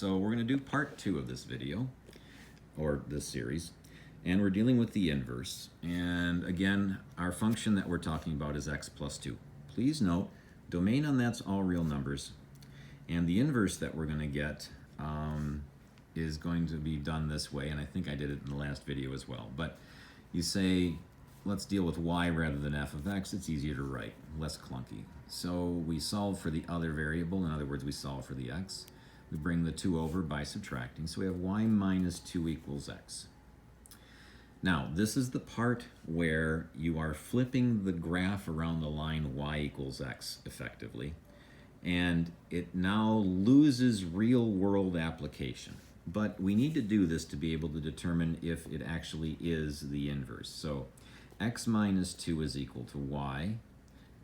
So we're going to do part 2 of this video, or this series, and we're dealing with the inverse. And again, our function that we're talking about is x plus 2. Please note, domain on that's all real numbers, and the inverse that we're going to get is going to be done this way, and I think I did it in the last video as well. But you say, let's deal with y rather than f of x. It's easier to write, less clunky. So we solve for the other variable. In other words, we solve for the x. We bring the 2 over by subtracting. So we have y minus 2 equals x. Now, this is the part where you are flipping the graph around the line y equals x, effectively. And it now loses real-world application. But we need to do this to be able to determine if it actually is the inverse. So x minus 2 is equal to y.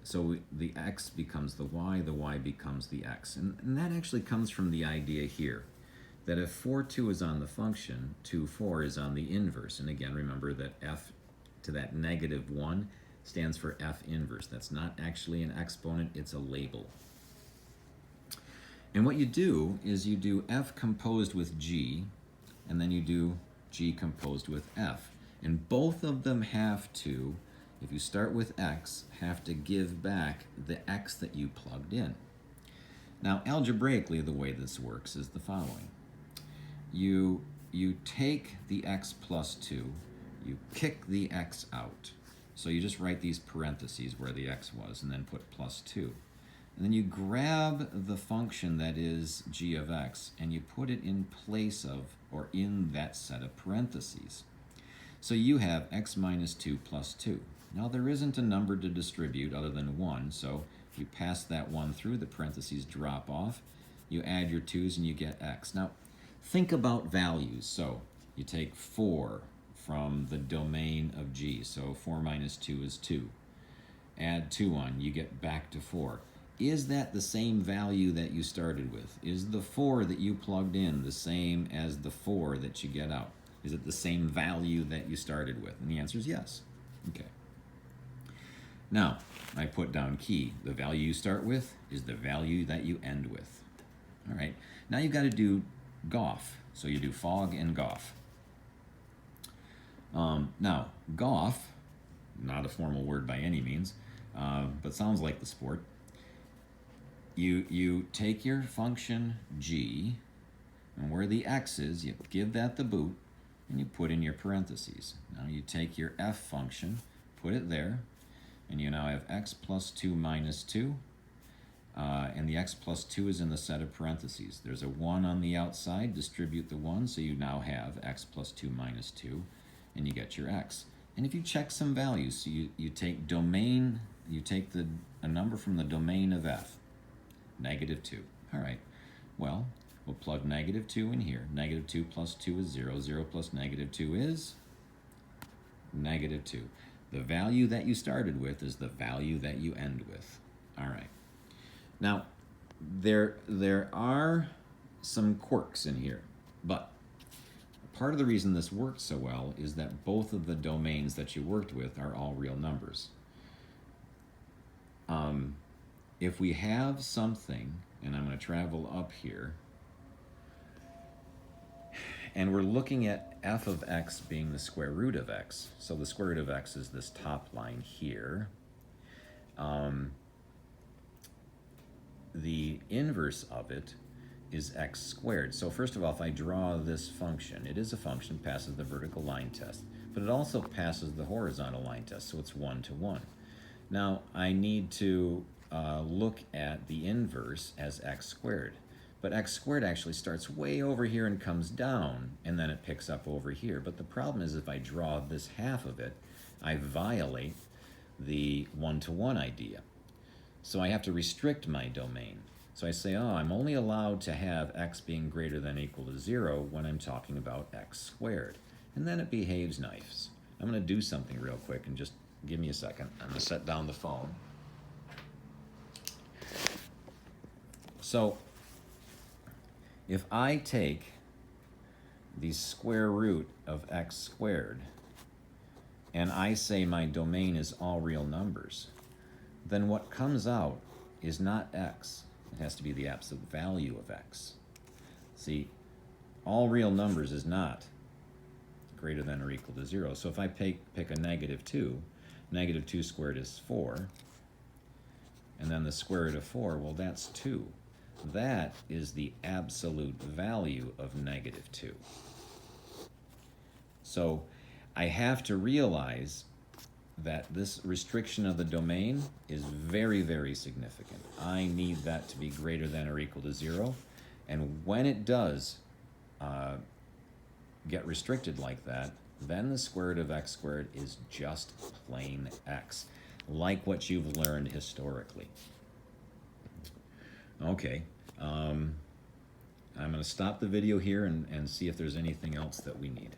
So the x becomes the y becomes the x. And that actually comes from the idea here, that if 4, 2 is on the function, 2, 4 is on the inverse. And again, remember that f to that negative 1 stands for f inverse. That's not actually an exponent, it's a label. And what you do is you do f composed with g, and then you do g composed with f. And both of them have to, if you start with x, have to give back the x that you plugged in. Now, algebraically, the way this works is the following. You take the x plus 2, you kick the x out. So you just write these parentheses where the x was, and then put plus 2. And then you grab the function that is g of x, and you put it in place of, or in that set of parentheses. So you have x minus 2 plus 2. Now there isn't a number to distribute other than 1, so you pass that 1 through, the parentheses drop off, you add your 2's and you get x. Now think about values. So you take 4 from the domain of g, so 4 minus 2 is 2. Add 2 on, you get back to 4. Is that the same value that you started with? Is the 4 that you plugged in the same as the 4 that you get out? Is it the same value that you started with? And the answer is yes. Okay. Now, I put down key. The value you start with is the value that you end with. All right. Now you've got to do Goff. So you do fog and Goff. Now, Goff, not a formal word by any means, but sounds like the sport. You take your function g, and where the x is, you give that the boot, and you put in your parentheses. Now you take your f function, put it there, and you now have x plus 2 minus 2, and the x plus 2 is in the set of parentheses. There's a 1 on the outside, distribute the 1, so you now have x plus 2 minus 2, and you get your x. And if you check some values, so you take domain, you take a number from the domain of f, negative 2. All right, well, we'll plug negative 2 in here. Negative 2 plus 2 is 0. 0 plus negative 2 is negative 2. The value that you started with is the value that you end with. All right. Now, there are some quirks in here, but part of the reason this works so well is that both of the domains that you worked with are all real numbers. If we have something, and I'm going to travel up here, and we're looking at f of x being the square root of x, so the square root of x is this top line here. The inverse of it is x squared. So first of all, if I draw this function, it is a function, passes the vertical line test, but it also passes the horizontal line test, so it's 1 to 1. Now, I need to look at the inverse as x squared. But x squared actually starts way over here and comes down, and then it picks up over here. But the problem is if I draw this half of it, I violate the 1 to 1 idea. So I have to restrict my domain. So I say, oh, I'm only allowed to have x being greater than or equal to 0 when I'm talking about x squared. And then it behaves nice. I'm going to do something real quick, and just give me a second. I'm going to set down the phone. So if I take the square root of x squared, and I say my domain is all real numbers, then what comes out is not x. It has to be the absolute value of x. See, all real numbers is not greater than or equal to 0. So if I pick a -2, -2 squared is 4, and then the square root of 4, well, that's 2. That is the absolute value of -2. So I have to realize that this restriction of the domain is very, very significant. I need that to be greater than or equal to 0. And when it does get restricted like that, then the square root of x squared is just plain x, like what you've learned historically. Okay, I'm going to stop the video here and see if there's anything else that we need.